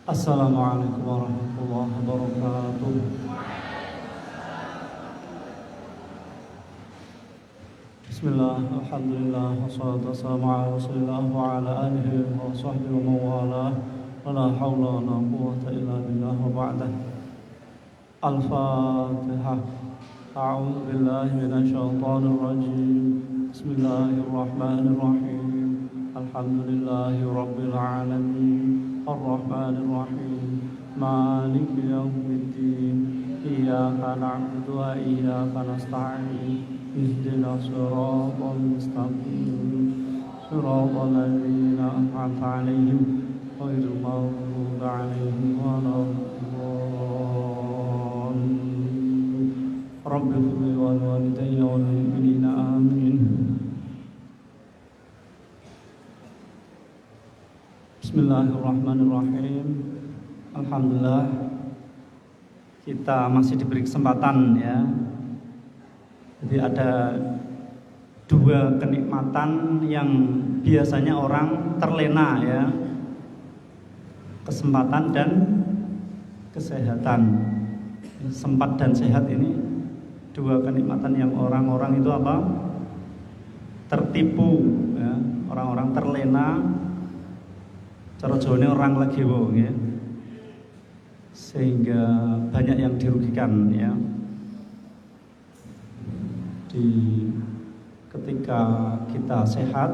Assalamualaikum warahmatullahi wabarakatuh. Bismillah, alhamdulillah, wassalatu wassalamu ala rasulillah wa ala alihi wa sahbihi wa mawalah. Wa la hawla wa la quwwata illa billah wa ba'dah. Al-Fatihah. A'udzu billahi minasy syaithanir rajim. Bismillahirrahmanirrahim. Alhamdulillahi rabbil alamin. Ar-Rahmanir Rahim. Maliki yaumiddin. Iyyaka na'budu wa iyyaka nasta'in. Ihdinas siratal mustaqim. Siratal ladzina an'amta 'alaihim ghairil maghdubi 'alaihim waladdallin. Rabbi ighfir li wa liwalidayya wal mu'minina amin. Bismillahirrahmanirrahim. Alhamdulillah, kita masih diberi kesempatan ya. Jadi ada dua kenikmatan yang biasanya orang terlena ya. Kesempatan dan kesehatan. Sempat dan sehat ini dua kenikmatan yang orang-orang itu apa? Tertipu ya. Orang-orang terlena. Cara Jawane orang lagi ya. Sehingga banyak yang dirugikan ya. Ketika kita sehat,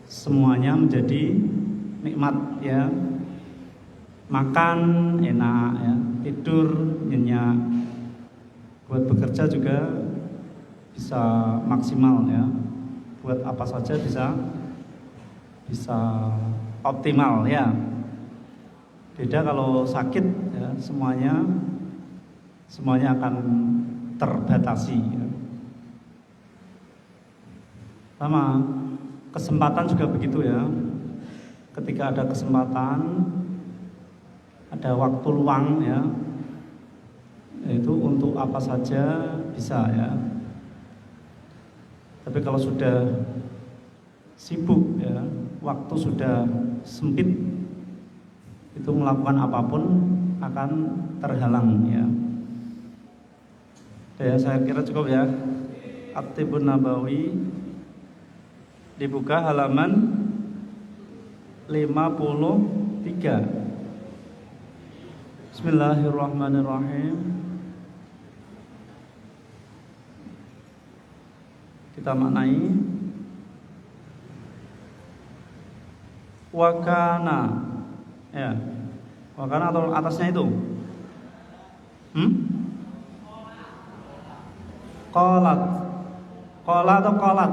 semuanya menjadi nikmat ya. Makan enak ya, tidur nyenyak, buat bekerja juga bisa maksimal ya, buat apa saja bisa optimal ya. Beda kalau sakit ya, semuanya akan terbatasi ya. Sama kesempatan juga begitu ya. Ketika ada kesempatan, ada waktu luang ya, itu untuk apa saja bisa ya. Tapi kalau sudah sibuk ya, waktu sudah sempit, itu melakukan apapun akan terhalang ya. Ya, saya kira cukup ya. At-Tibbun Nabawi dibuka halaman 53. Bismillahirrahmanirrahim. Kita maknai wakana ya. Wakana atau atasnya itu? Qolat. Qola atau qolat?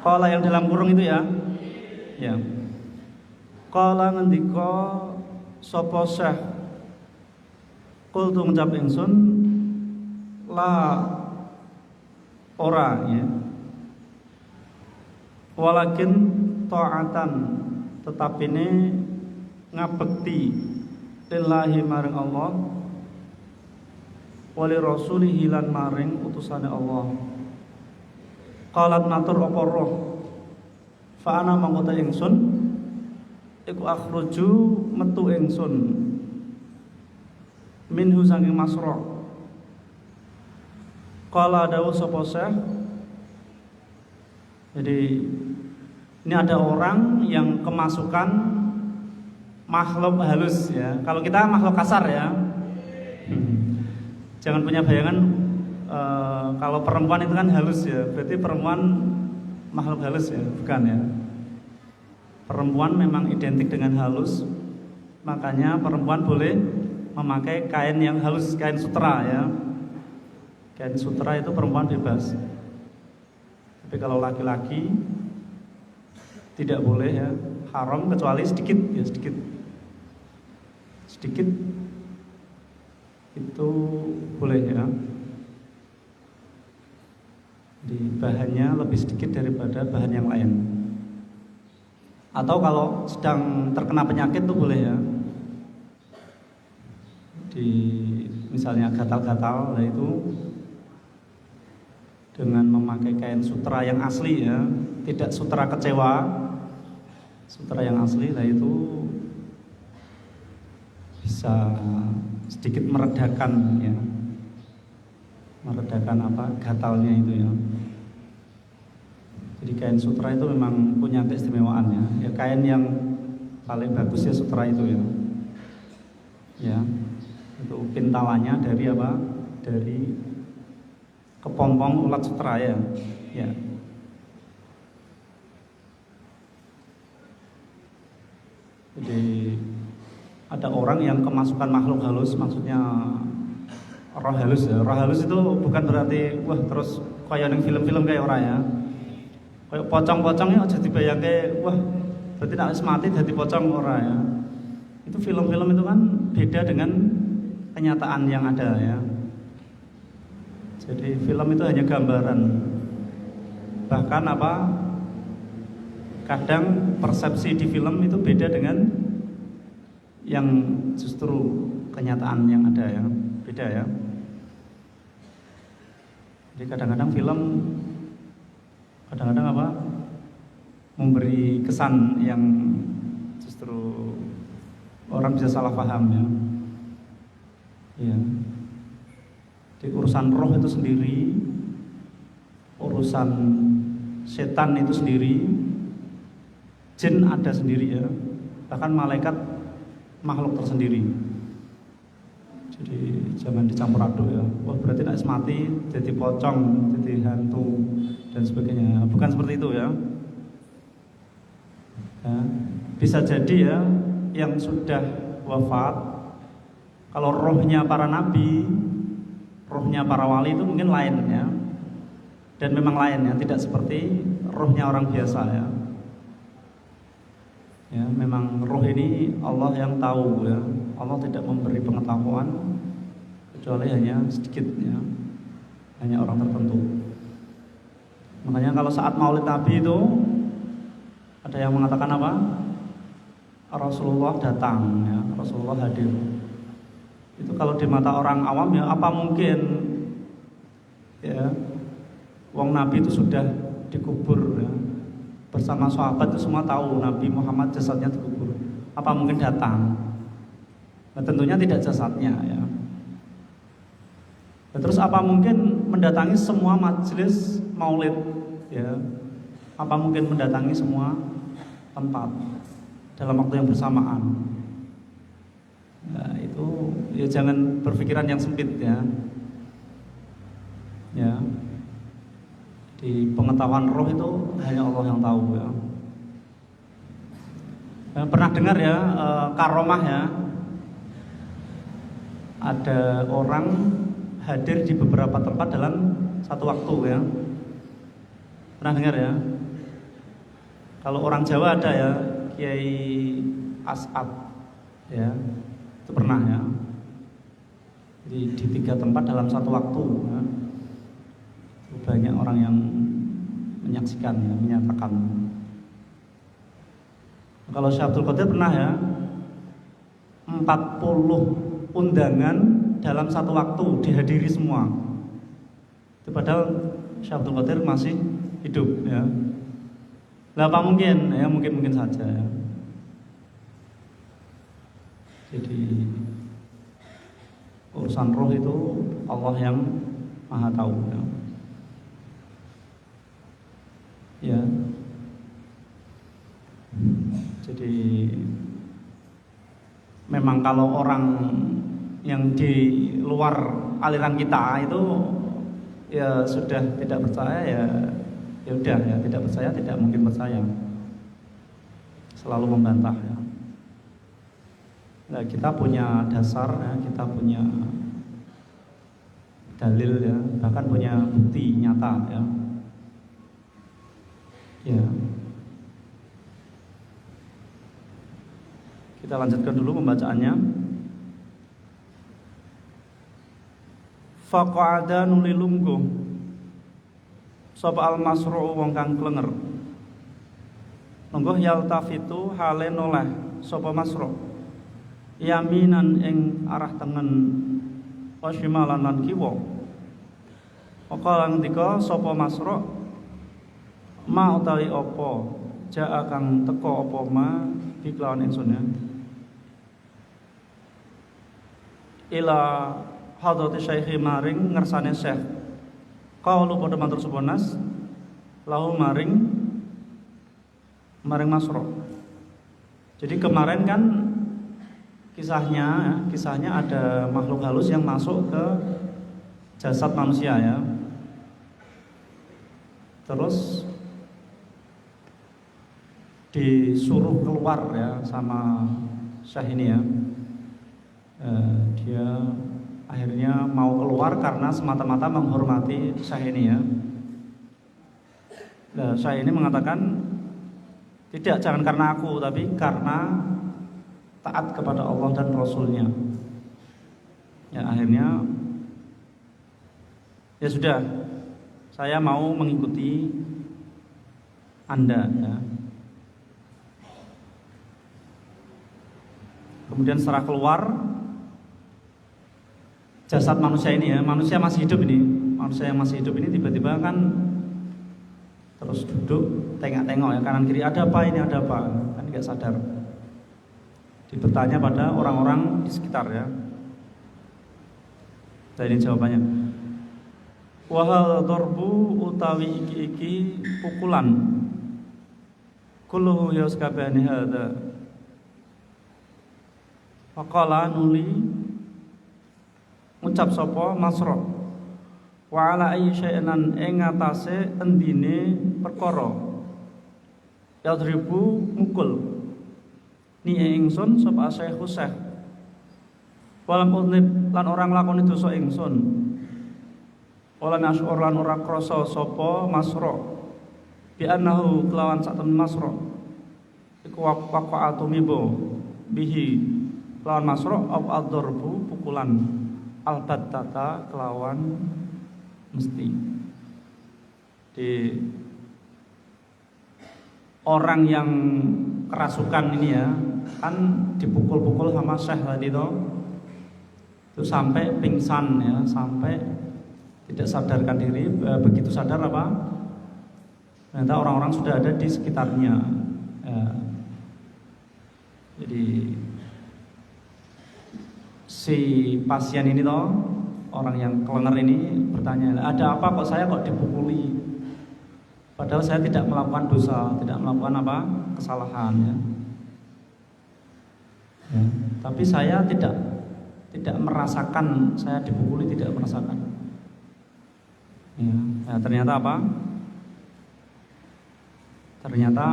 Qola yang dalam kurung itu ya. Ya. Qola ngendika sapa Syekh. Qultu ngucap ingsun la ora ya. Walakin ta'atan, tetapine ngabekti lillahi maring Allah, wali rasulihi lan maring utusane Allah. Qalat matur apa roh, fa ana mangkota ingsun iku akhruju metu ingsun minhu saking Masra. Qala dawuh sapa Syekh. Jadi ini ada orang yang kemasukan makhluk halus ya. Kalau kita makhluk kasar ya. Jangan punya bayangan kalau perempuan itu kan halus ya, berarti perempuan makhluk halus ya, bukan ya. Perempuan memang identik dengan halus, makanya perempuan boleh memakai kain yang halus, kain sutra ya. Kain sutra itu perempuan bebas. Tapi kalau laki-laki tidak boleh ya, haram kecuali sedikit ya, sedikit itu boleh ya. Di bahannya lebih sedikit daripada bahan yang lain. Atau kalau sedang terkena penyakit itu boleh ya. Di misalnya gatal-gatal, nah itu dengan memakai kain sutra yang asli ya, tidak sutra kecewa, sutra yang asli, nah itu bisa sedikit meredakan ya, meredakan gatalnya itu ya. Jadi kain sutra itu memang punya keistimewaan ya. Ya kain yang paling bagus ya sutra itu ya. Ya, itu pintalannya dari Dari kepompong ulat sutra ya. Ya. Jadi ada orang yang kemasukan makhluk halus, maksudnya roh halus ya. Roh halus itu bukan berarti wah terus kayak yang film-film kayak orang ya. Kayak pocong-pocongnya aja dibayangke wah berarti nek wis mati dadi pocong ora ya. Itu film-film itu kan beda dengan kenyataan yang ada ya. Jadi film itu hanya gambaran. Bahkan kadang persepsi di film itu beda dengan yang justru kenyataan yang ada ya, beda ya. Jadi kadang-kadang film memberi kesan yang justru orang bisa salah paham ya. Ya. Di urusan roh itu sendiri, urusan setan itu sendiri, jin ada sendiri ya, bahkan malaikat makhluk tersendiri. Jadi jangan dicampur aduk ya. Wah berarti nek mati jadi pocong, jadi hantu dan sebagainya. Bukan seperti itu ya. Ya. Bisa jadi ya yang sudah wafat, kalau rohnya para nabi, rohnya para wali itu mungkin lain ya. Dan memang lain ya, tidak seperti rohnya orang biasa ya. Ya, memang roh ini Allah yang tahu ya. Allah tidak memberi pengetahuan kecuali hanya sedikit ya. Hanya orang tertentu. Makanya kalau saat Maulid Nabi itu ada yang mengatakan Rasulullah datang ya, Rasulullah hadir. Itu kalau di mata orang awam ya apa mungkin ya wong Nabi itu sudah dikubur ya. Bersama sahabat itu semua tahu Nabi Muhammad jasadnya dikubur. Apa mungkin datang? Nah, tentunya tidak jasadnya ya. Nah, terus apa mungkin mendatangi semua majelis maulid ya? Apa mungkin mendatangi semua tempat dalam waktu yang bersamaan? Nah, itu ya jangan berpikiran yang sempit ya. Ya. Di pengetahuan roh itu hanya Allah yang tahu ya. Pernah dengar ya karomah ya, ada orang hadir di beberapa tempat dalam satu waktu ya. Pernah dengar ya? Kalau orang Jawa ada ya Kiai As'ad ya, itu pernah ya. Jadi di 3 tempat dalam satu waktu ya. Banyak orang yang menyaksikan ya, menyatakan. Kalau Syekh Abdul Qadir pernah ya 40 undangan dalam satu waktu dihadiri semua. Itu padahal Syekh Abdul Qadir masih hidup ya. Lah apa mungkin? Ya mungkin saja ya. Jadi urusan roh itu Allah yang Maha tahu ya. Ya. Jadi memang kalau orang yang di luar aliran kita itu ya sudah tidak percaya ya udah ya tidak percaya, tidak mungkin percaya. Selalu membantah ya. Nah, kita punya dasar ya, kita punya dalil ya, bahkan punya bukti nyata ya. Ya. Kita lanjutkan dulu pembacaannya. Faqa'ada nuli lungguh sapa al-masru'u wong kang klenger. Lungguh yaltafitu hale noleh sapa masru'. Yaminan ing arah tengen wa shimalan lan kiwa. Maka ngendika sapa masru' ma utawi apa jaa kang teka apa ma dikelawan ingsun ya. ila hadrati syekhi maring ngersane syekh qaulu padha matur sapa nas lahu maring Masro. Jadi kemarin kan kisahnya ada makhluk halus yang masuk ke jasad manusia ya. Terus disuruh keluar ya sama syekh ini ya. Dia akhirnya mau keluar karena semata-mata menghormati syekh ini ya. Syekh ini mengatakan tidak, jangan karena aku, tapi karena taat kepada Allah dan Rasulnya. Ya akhirnya ya sudah, saya mau mengikuti Anda ya. Kemudian setelah keluar jasad manusia ini ya, manusia masih hidup ini, manusia yang masih hidup ini tiba-tiba kan terus duduk tengok-tengok ya kanan kiri, ada apa ini, ada apa, kan nggak sadar. Bertanya pada orang-orang di sekitar ya. Dan ini jawabannya. Wahal dorbu utawi iki pukulan. Kulluhu yaskabani hadza. Faqala nuli ngucap sapa Masra. Wa ala ayyi syai'an ing atase endine perkara. Yadribu mukul. Ni ingsun sapa Syekh Syekh. Walam udnib lan orang lakoni dosa ingsun. Walam asyur lan ora krasa sapa Masra. Bi annahu kelawan saten Masra. Iku waqa'atu mibo bihi kelawan Masra op ad-darbu pukulan albattata kelawan mesti. Di orang yang kerasukan ini ya kan dipukul-pukul sama syekh tadi itu sampai pingsan ya, sampai tidak sadarkan diri. Begitu sadar apa ternyata orang-orang sudah ada di sekitarnya ya. Jadi si pasien ini toh, orang yang kelenger ini bertanya, ada apa kok saya kok dipukuli, padahal saya tidak melakukan dosa, tidak melakukan apa kesalahan ya. Ya, tapi saya tidak merasakan saya dipukuli, tidak merasakan. Ya, ya ternyata apa? Ternyata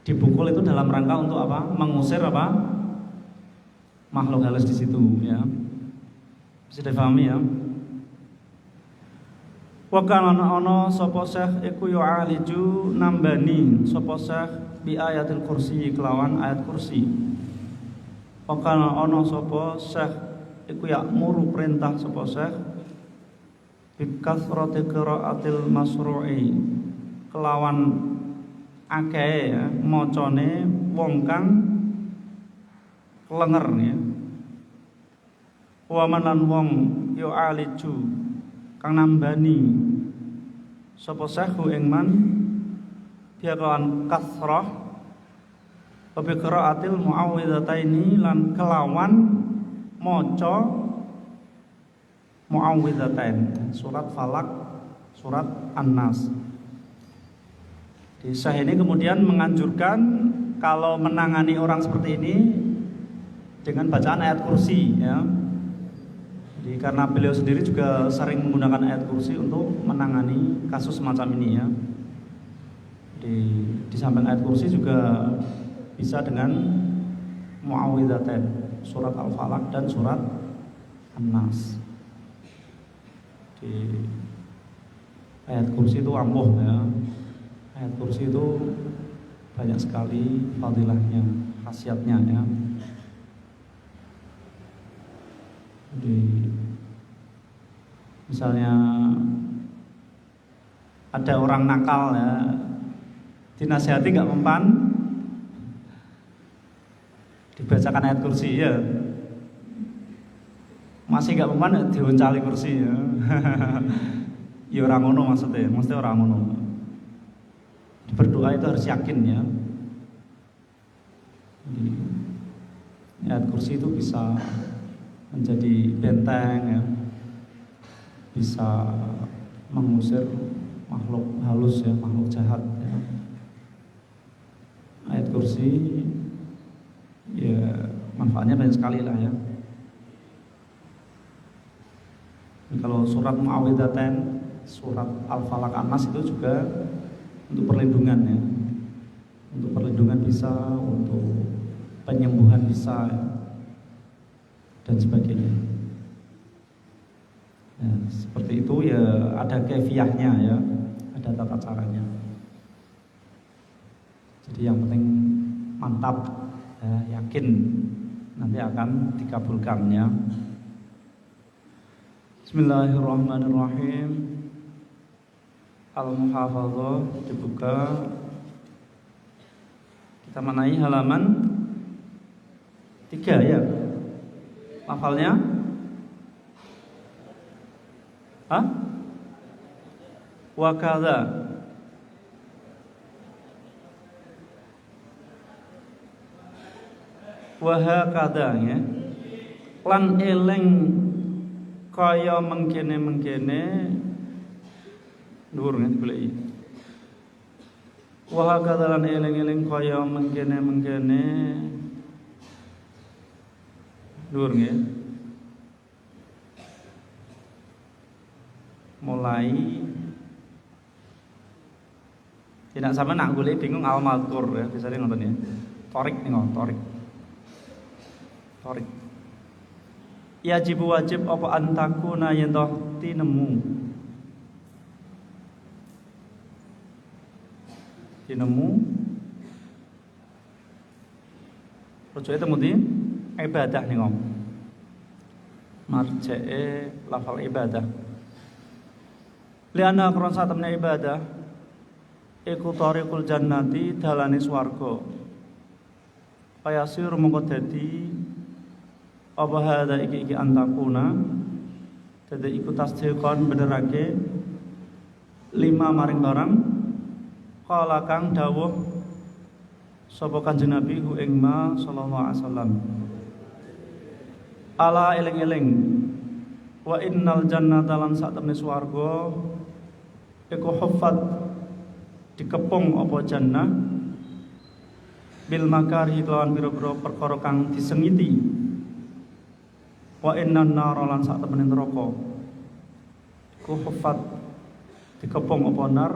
dipukul itu dalam rangka untuk apa? Mengusir apa? Makhluk halus di situ ya. Bisa dipahami ya. Wa kana ana sapa syekh iku ya aliju nambani sapa syekh bi ayatil kursi kelawan ayat kursi. Wa kana ana sapa syekh iku ya muru perintah sapa syekh bi kasrati qiraatil masru'i kelawan akeh ya macane wong kang kelenger ya. Wa manan wong ya aliju kang nambani sapa syekhu ing man dia kelawan kasrah wa bi qiraatil muawwidhataini lan kelawan maca muawwidhatain surat Falak, surat An-Nas. Di syekh ini kemudian menganjurkan kalau menangani orang seperti ini dengan bacaan ayat kursi ya. Jadi karena beliau sendiri juga sering menggunakan ayat kursi untuk menangani kasus semacam ini ya. Di samping ayat kursi juga bisa dengan muawwidzatain, surat Al-Falaq dan surat An-Nas. Di ayat kursi itu ampuh ya. Ayat kursi itu banyak sekali fadilahnya, khasiatnya ya. Jadi misalnya ada orang nakal ya, dinasihati nggak mempan, dibacakan ayat kursi ya, masih nggak mempan dioncali kursi ya. Ya orang ngono maksudnya orang ngono. Berdoa itu harus yakin ya. Jadi, ayat kursi itu bisa menjadi benteng ya, bisa mengusir makhluk halus ya, makhluk jahat ya. Ayat kursi ya manfaatnya banyak sekali lah ya. Kalau surat Muawwidzatain, surat Al-Falaq An-Nas itu juga untuk perlindungan ya. Untuk perlindungan bisa, untuk penyembuhan bisa ya, dan sebagainya. Ya, seperti itu ya, ada kefiahnya ya, ada tata caranya. Jadi yang penting mantap ya, yakin nanti akan dikabulkan ya. Bismillahirrahmanirrahim. Al-Muhafadzah dibuka. Kita manai halaman 3 ya. Hafalnya? Hah? Wa kadza. Wa hakadha ya. Lan eling kaya mengkene-mengkene dhuwur nggih goleki. Wa hakadha lan eling-eling kaya mengkene-mengkene dhuwur nggih. Mulai tidak sama nak golek bingung al-mazkur ya, biasanya ngoten ya. Torik nih torik. Torik. Yajib wajib apa antakuna yen toh tinemu. Tinemu. Rujuke temu di ibadah nih ngom. Marjae lafal ibadah. Liana kron satemene ibadah iku thariqul jannati dalane swarga. Payasir mongko dadi apa hada iki antakuna dadi iku tasdiqon benerake 5 maring barang kala kang dawuh sapa Kanjeng Nabi hu ing ma sallallahu alaihi wasallam. Ala eling-eling wa innal jannata lan satemene swarga iku huffat dikepung apa jannah bil makari lawan biro-biro perkara kang disengiti. Wa innan nar lan satemene neraka iku huffat dikepung apa nar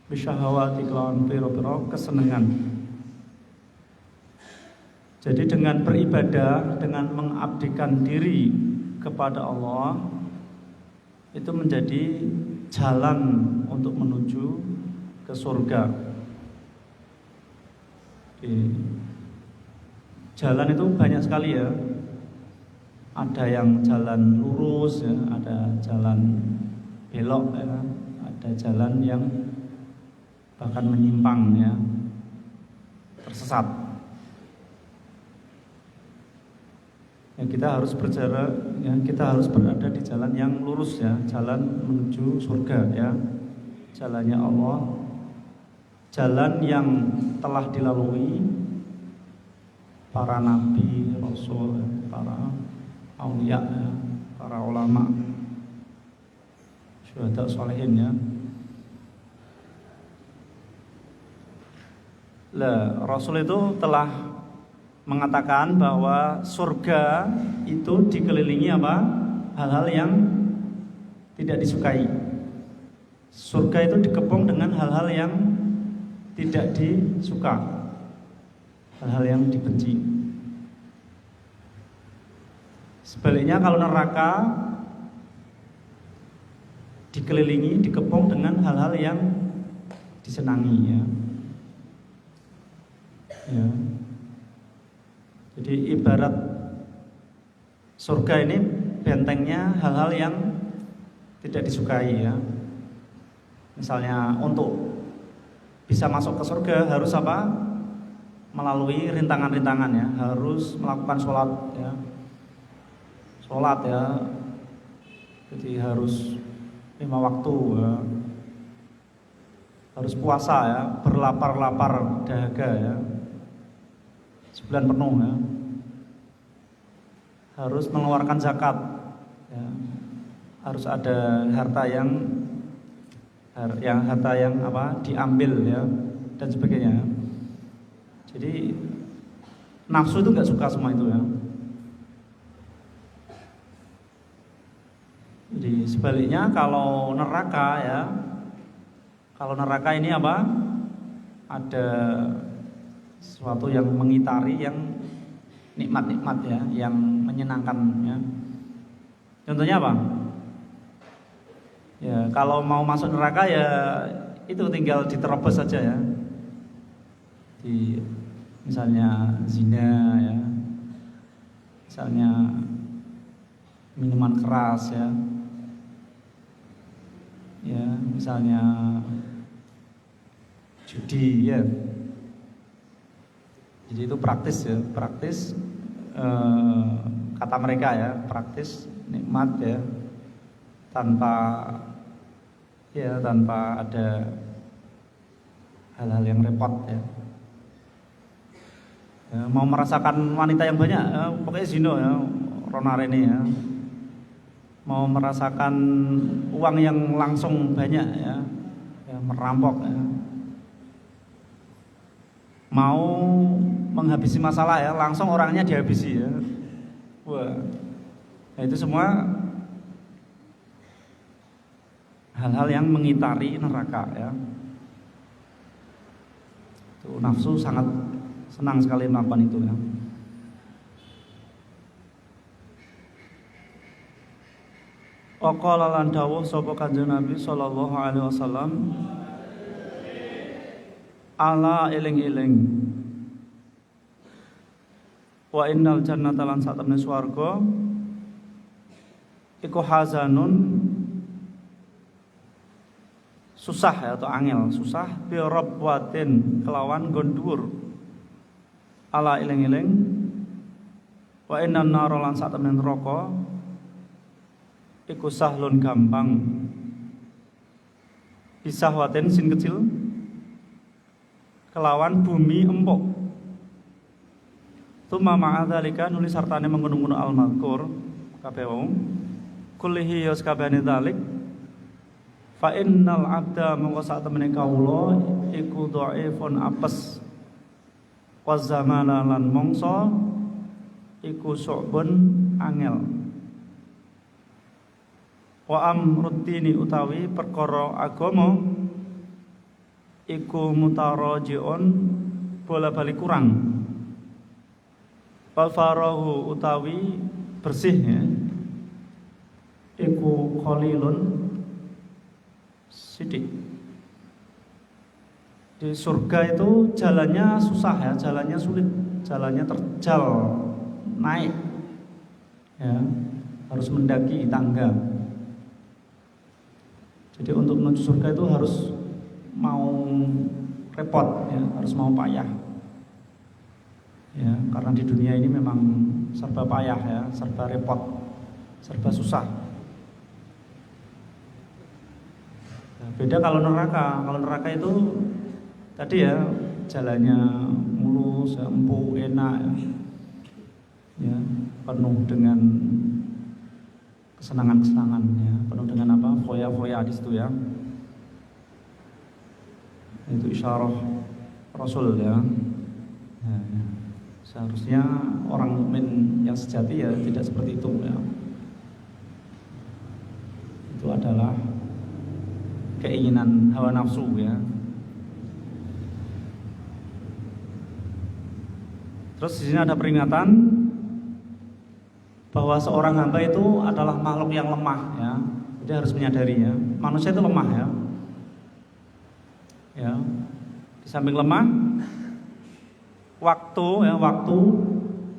bisyahawati lawan biro-biro kesenangan. Jadi dengan beribadah, dengan mengabdikan diri kepada Allah itu menjadi jalan untuk menuju ke surga. Jalan itu banyak sekali ya. Ada yang jalan lurus ya, ada jalan belok ya, ada jalan yang bahkan menyimpang ya, tersesat. Ya, kita harus berjarak ya, kita harus berada di jalan yang lurus ya, jalan menuju surga ya, jalannya Allah, jalan yang telah dilalui para nabi, rasul, para aulia, ya, para ulama, syuhada sholihin ya. Lah, Rasul itu telah mengatakan bahwa surga itu dikelilingi apa? Hal-hal yang tidak disukai. Surga itu dikepung dengan hal-hal yang tidak disuka, hal-hal yang dibenci. Sebaliknya kalau neraka dikelilingi, dikepung dengan hal-hal yang disenangi ya. Ya. Jadi ibarat surga ini bentengnya hal-hal yang tidak disukai ya. Misalnya untuk bisa masuk ke surga harus apa? Melalui rintangan-rintangan ya, harus melakukan sholat ya. Sholat ya. Jadi harus 5 waktu ya. Harus puasa ya, berlapar-lapar dahaga ya. 9 penuh ya. harus mengeluarkan zakat, ya. Harus ada harta yang diambil, ya, dan sebagainya. Jadi nafsu itu nggak suka semua itu, ya. Jadi sebaliknya kalau neraka, ya, kalau neraka ini apa? Ada sesuatu yang mengitari, yang nikmat-nikmat, ya, yang menyenangkan, ya. Contohnya apa? Ya, kalau mau masuk neraka ya itu tinggal diterobos saja, ya. Misalnya zina, ya. Misalnya minuman keras, ya. Ya, misalnya judi, ya. Jadi itu praktis, ya, praktis kata mereka, ya, praktis nikmat, ya, tanpa ada hal-hal yang repot, ya. Ya, mau merasakan wanita yang banyak, ya, pokoknya zino, ya, ronarene, ya. Mau merasakan uang yang langsung banyak, ya, ya, merampok, ya. Mau menghabisi masalah, ya, langsung orangnya dihabisi, ya. Wah, nah, itu semua hal-hal yang mengitari neraka, ya. Itu nafsu sangat senang sekali melakukan itu, ya. Waqala lan dawuh sapa Kanjeng Nabi sallallahu alaihi wasallam, ala eling-eling, wa innal jannata lan satemene swarga iku hazanun, susah, ya, atau angel, susah, bi rabwatin, kelawan nggon dhuwur. Ala eling-eling, wa innan nar lan satemene neraka iku sahlun, gampang, bisahwatin, sin kecil, kelawan bumi empuk. Tuma ma'adzalika, nulis sartane menggunung-gunung al-mazkur kabeh wong kullihi yas kabehane dzalik, fa innal abda mongko sak temene kawula iku dhaifun apes, wa zamana lan mongso iku su'bun angel, wa amruddini utawi perkara agama iku mutarajiun, bola-bali kurang, wal farahu utawi bersih, ya, iku qalilun, sidik. Di surga itu jalannya susah, ya, jalannya sulit, jalannya terjal, naik, ya, harus mendaki tangga. Jadi untuk menuju surga itu harus mau repot, ya, harus mau payah, ya, karena di dunia ini memang serba payah, ya, serba repot, serba susah. Nah, beda kalau neraka itu tadi, ya, jalannya mulus, ya, empuk, enak, ya, penuh dengan kesenangan-kesenangan, ya, penuh dengan apa, foya-foya di situ, ya. Itu isyarah Rasul, ya. Ya, ya. Seharusnya orang mukmin yang sejati, ya, tidak seperti itu, ya. Itu adalah keinginan hawa nafsu, ya. Terus di sini ada peringatan bahwa seorang hamba itu adalah makhluk yang lemah, ya. Jadi harus menyadari, ya, manusia itu lemah, ya. Ya, di samping lemah, waktu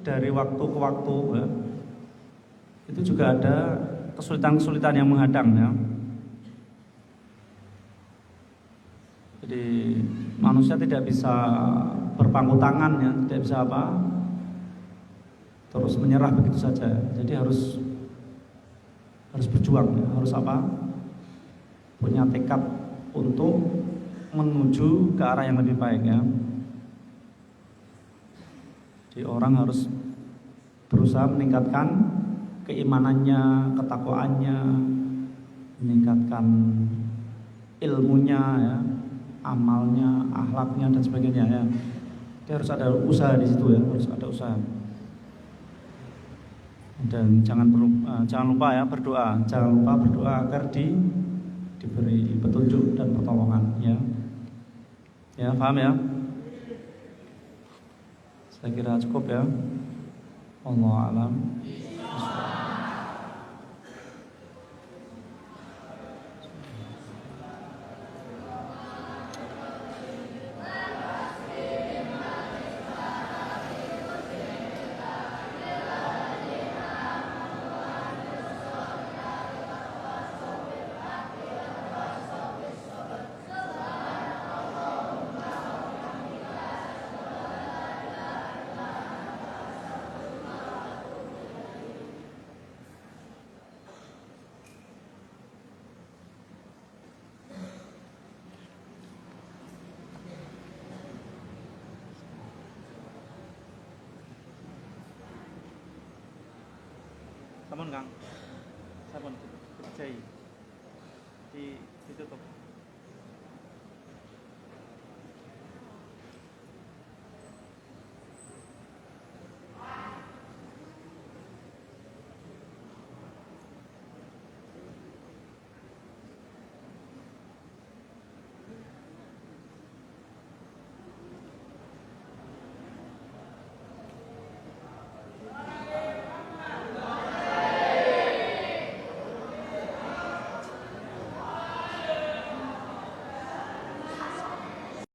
dari waktu ke waktu, ya, itu juga ada kesulitan-kesulitan yang menghadang, ya. Jadi manusia tidak bisa berpangku tangan, ya, tidak bisa terus menyerah begitu saja. Jadi harus berjuang, ya, harus punya tekad untuk menuju ke arah yang lebih baik, ya. Jadi orang harus berusaha meningkatkan keimanannya, ketakwaannya, meningkatkan ilmunya ya, amalnya, akhlaknya dan sebagainya ya. Dia harus ada usaha di situ ya, harus ada usaha. Dan jangan lupa ya berdoa, jangan lupa berdoa agar diberi petunjuk dan pertolongan ya. Ya, paham ya? Saya kira cukup ya. Wallahu a'lam. Sampun Kang, sampun kerjai ditutup.